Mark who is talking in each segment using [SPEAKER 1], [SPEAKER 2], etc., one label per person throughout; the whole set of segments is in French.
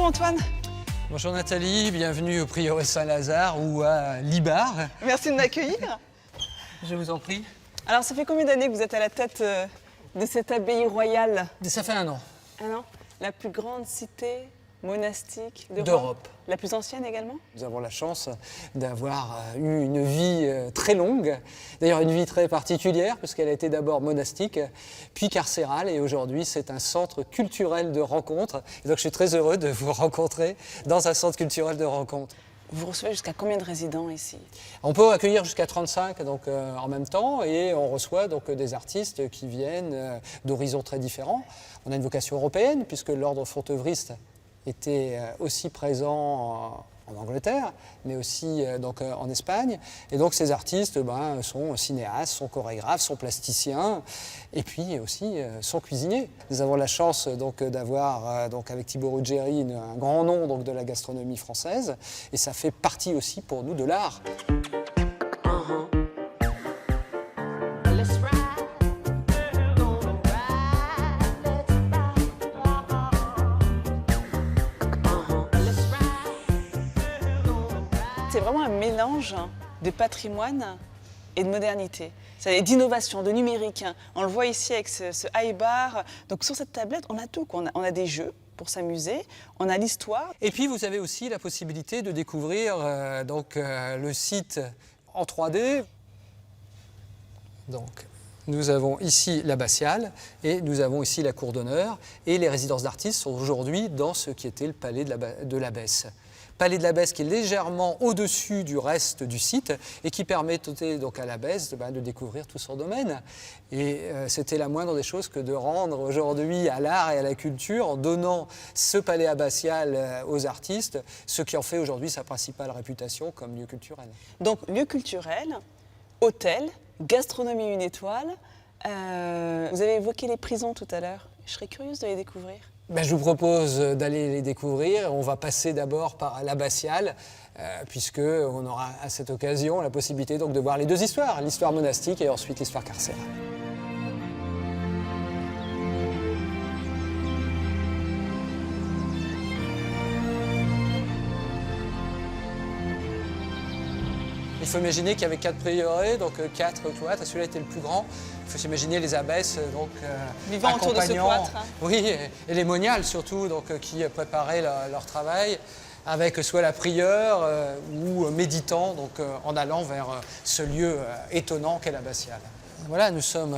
[SPEAKER 1] Antoine.
[SPEAKER 2] Bonjour Nathalie, bienvenue au Prieuré Saint-Lazare ou à Libar.
[SPEAKER 1] Merci de m'accueillir.
[SPEAKER 2] Je vous en prie.
[SPEAKER 1] Alors ça fait combien d'années que vous êtes à la tête de cette abbaye royale?
[SPEAKER 2] Ça fait 1 an.
[SPEAKER 1] Un an. La plus grande cité monastique
[SPEAKER 2] D'Europe.
[SPEAKER 1] La plus ancienne également?
[SPEAKER 2] Nous avons la chance d'avoir eu une vie très longue, d'ailleurs une vie très particulière puisqu'elle a été d'abord monastique, puis carcérale et aujourd'hui c'est un centre culturel de rencontre. Et donc je suis très heureux de vous rencontrer dans un centre culturel de rencontre.
[SPEAKER 1] Vous recevez jusqu'à combien de résidents ici?
[SPEAKER 2] On peut accueillir jusqu'à 35 donc, en même temps et on reçoit donc, des artistes qui viennent d'horizons très différents. On a une vocation européenne puisque l'ordre fourtevriste était aussi présent en Angleterre, mais aussi donc, en Espagne. Et donc ces artistes sont cinéastes, sont chorégraphes, sont plasticiens, et puis aussi sont cuisiniers. Nous avons la chance d'avoir avec Thibaut Ruggeri un grand nom donc, de la gastronomie française, et ça fait partie aussi pour nous de l'art.
[SPEAKER 1] C'est vraiment un mélange de patrimoine et de modernité. C'est d'innovation, de numérique. On le voit ici avec ce high bar. Donc sur cette tablette, on a tout. On a des jeux pour s'amuser, on a l'histoire.
[SPEAKER 2] Et puis vous avez aussi la possibilité de découvrir le site en 3D. Donc, nous avons ici l'abbatiale et nous avons ici la cour d'honneur. Et les résidences d'artistes sont aujourd'hui dans ce qui était le palais de l'Abbesse. Palais de l'Abbesse qui est légèrement au-dessus du reste du site et qui permet donc à l'Abbesse de découvrir tout son domaine. Et c'était la moindre des choses que de rendre aujourd'hui à l'art et à la culture en donnant ce palais abbatial aux artistes, ce qui en fait aujourd'hui sa principale réputation comme lieu culturel.
[SPEAKER 1] Donc lieu culturel, hôtel, gastronomie 1 étoile. Vous avez évoqué les prisons tout à l'heure. Je serais curieuse de les découvrir.
[SPEAKER 2] Je vous propose d'aller les découvrir. On va passer d'abord par l'abbatiale, puisqu'on aura à cette occasion la possibilité donc, de voir les deux histoires, l'histoire monastique et ensuite l'histoire carcérale. Il faut imaginer qu'il y avait 4 prieurés, donc 4 cloîtres, et celui-là était le plus grand. Il faut s'imaginer les abbesses
[SPEAKER 1] vivant autour de ce cloître.
[SPEAKER 2] Oui, et les moniales surtout, qui préparaient leur travail avec soit la prieure ou méditant, en allant vers ce lieu étonnant qu'est l'abbatiale. Voilà, nous sommes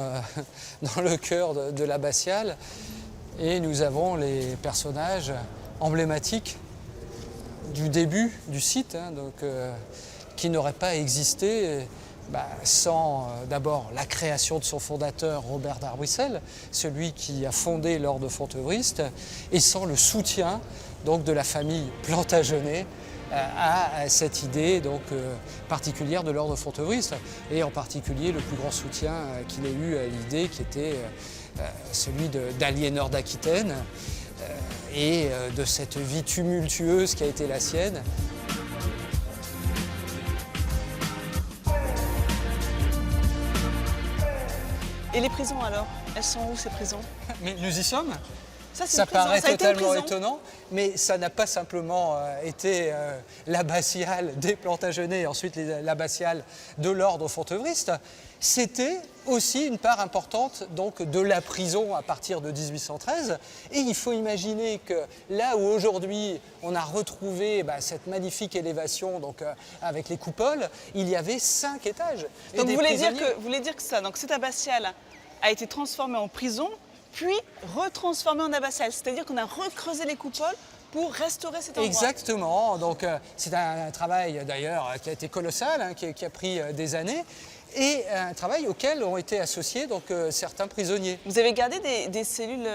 [SPEAKER 2] dans le cœur de l'abbatiale et nous avons les personnages emblématiques du début du site, qui n'aurait pas existé sans d'abord la création de son fondateur Robert d'Arbuissel, celui qui a fondé l'ordre fourtevriste, et sans le soutien de la famille Plantagenet à cette idée particulière de l'ordre fourtevriste, et en particulier le plus grand soutien qu'il ait eu à l'idée qui était celui d'Aliénor d'Aquitaine et de cette vie tumultueuse qui a été la sienne.
[SPEAKER 1] Et les prisons alors? Elles sont où ces prisons?
[SPEAKER 2] Mais nous y sommes.
[SPEAKER 1] Ça
[SPEAKER 2] paraît totalement
[SPEAKER 1] étonnant,
[SPEAKER 2] étonnant, mais ça n'a pas simplement été l'abbatiale des Plantagenets et ensuite l'abbatiale de l'ordre fourtevriste. C'était aussi une part importante de la prison à partir de 1813. Et il faut imaginer que là où aujourd'hui on a retrouvé cette magnifique élévation avec les coupoles, il y avait 5 étages.
[SPEAKER 1] Donc vous voulez dire que cette abbatiale a été transformée en prison, puis retransformée en abbatiale. C'est-à-dire qu'on a recreusé les coupoles pour restaurer cet endroit.
[SPEAKER 2] Exactement. Donc c'est un travail d'ailleurs qui a été colossal, qui a pris des années. Et un travail auquel ont été associés certains prisonniers.
[SPEAKER 1] Vous avez gardé des cellules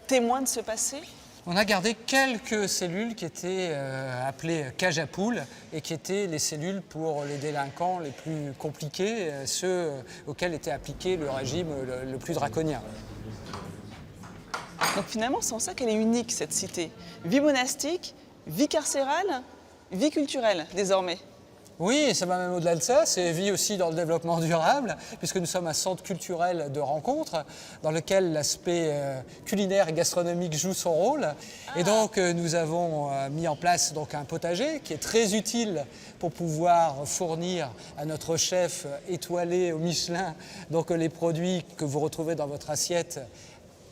[SPEAKER 1] témoins de ce passé?
[SPEAKER 2] On a gardé quelques cellules qui étaient appelées cages à poules et qui étaient les cellules pour les délinquants les plus compliqués, ceux auxquels était appliqué le régime le plus draconien.
[SPEAKER 1] Donc finalement, c'est en ça qu'elle est unique, cette cité. Vie monastique, vie carcérale, vie culturelle, désormais.
[SPEAKER 2] Oui, et ça va même au-delà de ça, c'est vie aussi dans le développement durable, puisque nous sommes un centre culturel de rencontres dans lequel l'aspect culinaire et gastronomique joue son rôle. Et donc nous avons mis en place donc, un potager qui est très utile pour pouvoir fournir à notre chef étoilé au Michelin donc, les produits que vous retrouvez dans votre assiette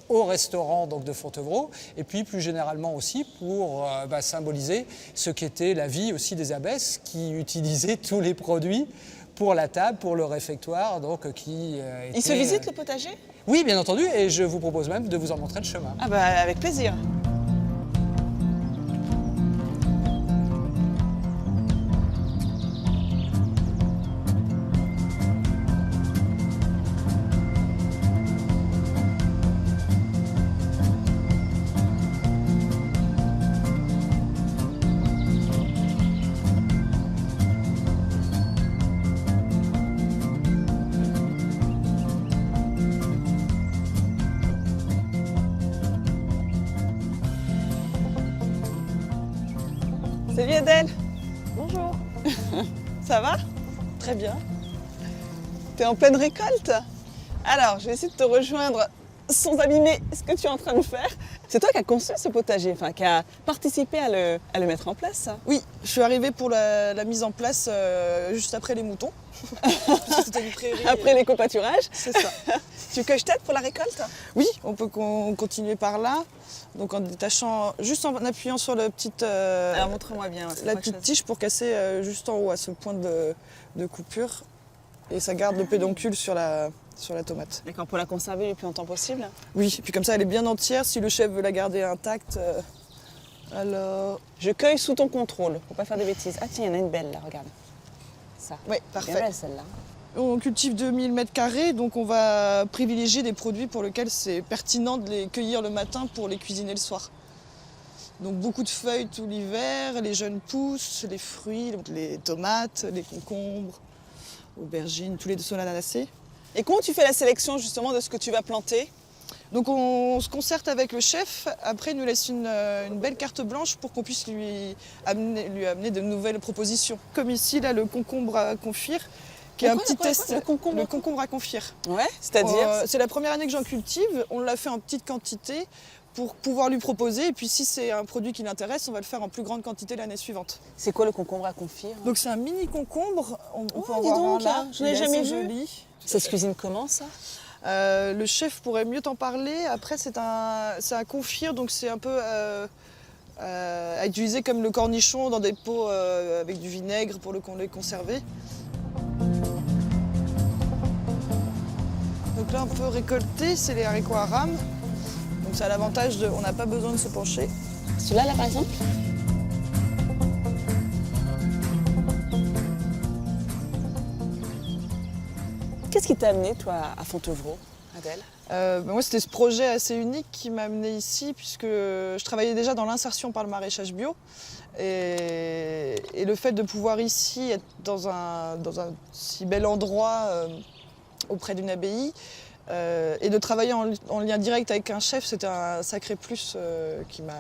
[SPEAKER 2] au restaurant donc, de Fontevraud, et puis plus généralement aussi pour symboliser ce qu'était la vie aussi des abbesses qui utilisaient tous les produits pour la table, pour le réfectoire. Donc,
[SPEAKER 1] Il se visite le potager?
[SPEAKER 2] Oui, bien entendu, et je vous propose même de vous en montrer le chemin.
[SPEAKER 1] Ah bah avec plaisir. Salut Adèle,
[SPEAKER 3] Bonjour.
[SPEAKER 1] ça va?
[SPEAKER 3] Très bien.
[SPEAKER 1] T'es en pleine récolte? Alors, je vais essayer de te rejoindre sans abîmer ce que tu es en train de faire. C'est toi qui as conçu ce potager, enfin qui a participé à le mettre en place.
[SPEAKER 3] Oui, je suis arrivée pour la mise en place juste après les moutons. Parce que c'était une prairie.
[SPEAKER 1] Après les copâturages.
[SPEAKER 3] C'est ça.
[SPEAKER 1] Tu cueilles tête pour la récolte?
[SPEAKER 3] Oui, on peut continuer par là. Donc en détachant, juste en appuyant sur la petite,
[SPEAKER 1] Alors montre-moi bien.
[SPEAKER 3] la petite tige pour casser juste en haut à ce point de coupure. Et ça garde le pédoncule sur la tomate.
[SPEAKER 1] D'accord, pour la conserver le plus longtemps possible.
[SPEAKER 3] Oui, puis comme ça elle est bien entière. Si le chef veut la garder intacte, alors...
[SPEAKER 1] Je cueille sous ton contrôle, faut pas faire de bêtises. Ah tiens, il y en a une belle là, regarde. Ça.
[SPEAKER 3] Oui,
[SPEAKER 1] Bien
[SPEAKER 3] parfait.
[SPEAKER 1] belle celle-là.
[SPEAKER 3] On cultive 2000 m², donc on va privilégier des produits pour lesquels c'est pertinent de les cueillir le matin pour les cuisiner le soir. Donc beaucoup de feuilles tout l'hiver, les jeunes pousses, les fruits, donc les tomates, les concombres, aubergines, tous les solanacées.
[SPEAKER 1] Et comment tu fais la sélection justement de ce que tu vas planter?
[SPEAKER 3] Donc on se concerte avec le chef, après il nous laisse une belle carte blanche pour qu'on puisse lui amener de nouvelles propositions. Comme ici, là, le concombre à confire, qui est un petit test.
[SPEAKER 1] Le
[SPEAKER 3] concombre à confire.
[SPEAKER 1] Ouais, c'est-à-dire
[SPEAKER 3] C'est la première année que j'en cultive, on l'a fait en petite quantité pour pouvoir lui proposer, et puis si c'est un produit qui l'intéresse, on va le faire en plus grande quantité l'année suivante.
[SPEAKER 1] C'est quoi le concombre à confire?
[SPEAKER 3] Donc c'est un mini concombre, on peut en
[SPEAKER 1] dis
[SPEAKER 3] voir
[SPEAKER 1] donc,
[SPEAKER 3] un là,
[SPEAKER 1] je n'ai
[SPEAKER 3] il est
[SPEAKER 1] jamais
[SPEAKER 3] assez
[SPEAKER 1] vu.
[SPEAKER 3] joli.
[SPEAKER 1] Ça se cuisine comment ça?
[SPEAKER 3] Le chef pourrait mieux t'en parler. Après, c'est un confire, donc c'est un peu à utiliser comme le cornichon dans des pots avec du vinaigre pour les conserver. Donc là, on peut récolter, c'est les haricots à rame. Donc ça a l'avantage on n'a pas besoin de se pencher.
[SPEAKER 1] Celui-là là par exemple? Qu'est-ce qui t'a amené toi à Fontevraud, Adèle?
[SPEAKER 3] Moi, c'était ce projet assez unique qui m'a amené ici, puisque je travaillais déjà dans l'insertion par le maraîchage bio. Et le fait de pouvoir ici être dans un si bel endroit auprès d'une abbaye et de travailler en lien direct avec un chef, c'était un sacré plus qui m'a...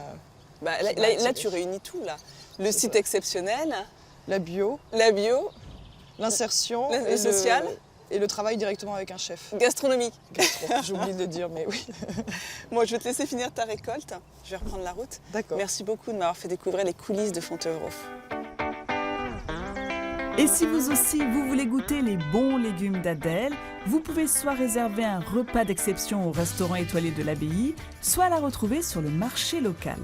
[SPEAKER 1] Là, tu réunis tout là. Le site exceptionnel,
[SPEAKER 3] La bio,
[SPEAKER 1] la bio,
[SPEAKER 3] l'insertion
[SPEAKER 1] le social.
[SPEAKER 3] Et le travail directement avec un chef.
[SPEAKER 1] gastronomique.
[SPEAKER 3] Gastro, j'ai oublié de le dire, mais oui.
[SPEAKER 1] Moi, je vais te laisser finir ta récolte. Je vais reprendre la route.
[SPEAKER 3] D'accord.
[SPEAKER 1] Merci beaucoup de m'avoir fait découvrir les coulisses de Fontevraud.
[SPEAKER 4] Et si vous aussi, vous voulez goûter les bons légumes d'Adèle, vous pouvez soit réserver un repas d'exception au restaurant étoilé de l'abbaye, soit la retrouver sur le marché local.